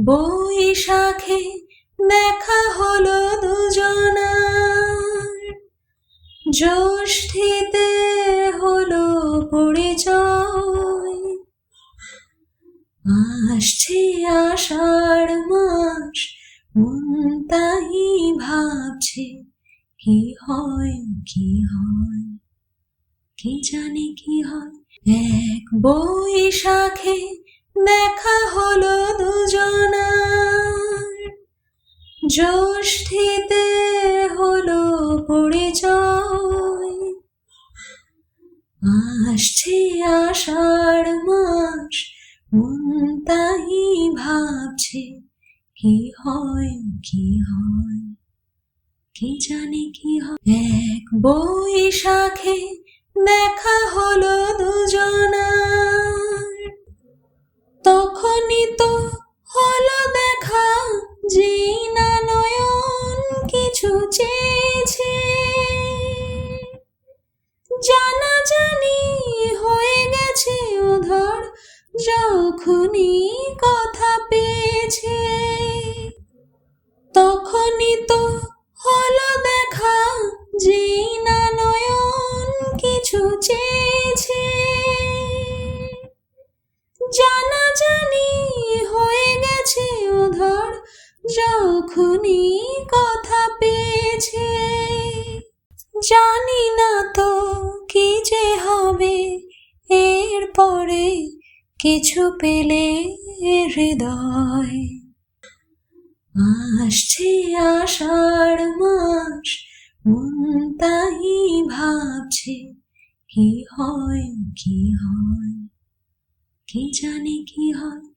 বৈশাখে দেখা হলো দুজনার, জ্যৈষ্ঠীতে হলো পরিচয়। আসছে আষাঢ় মাস, মন তাই ভাবছে কি হয় কি হয়, কি জানে কি হয়। এক বৈশাখে দেখা হলো দুজনার, জ্যৈষ্ঠীতে হলো পরিচয়। আসছে আষাঢ় মাস, মন তাই ভাবছে কি হয় কি হয়, কি জানে কি হয়। এক বৈশাখে দেখা হলো দুজনার, তখনই তো হলো দেখা যেই না নয়ন কিছু চেয়েছে। জানাজানি হয়ে গেছে ওধর যখনই কথা পেয়েছে। তখনই তো হলো দেখা যেই না নয়ন কিছু চেয়েছে। জানাজানি হয়ে গেছে ওধর যখনই কথা পেয়েছে। জানি না তো কি যে হবে এরপরে, কিছু পেলে হৃদয়। আসছে আষাঢ় মাস, মন তাই ভাবছে কি হয় কি হয়, কি জানে কি হয়।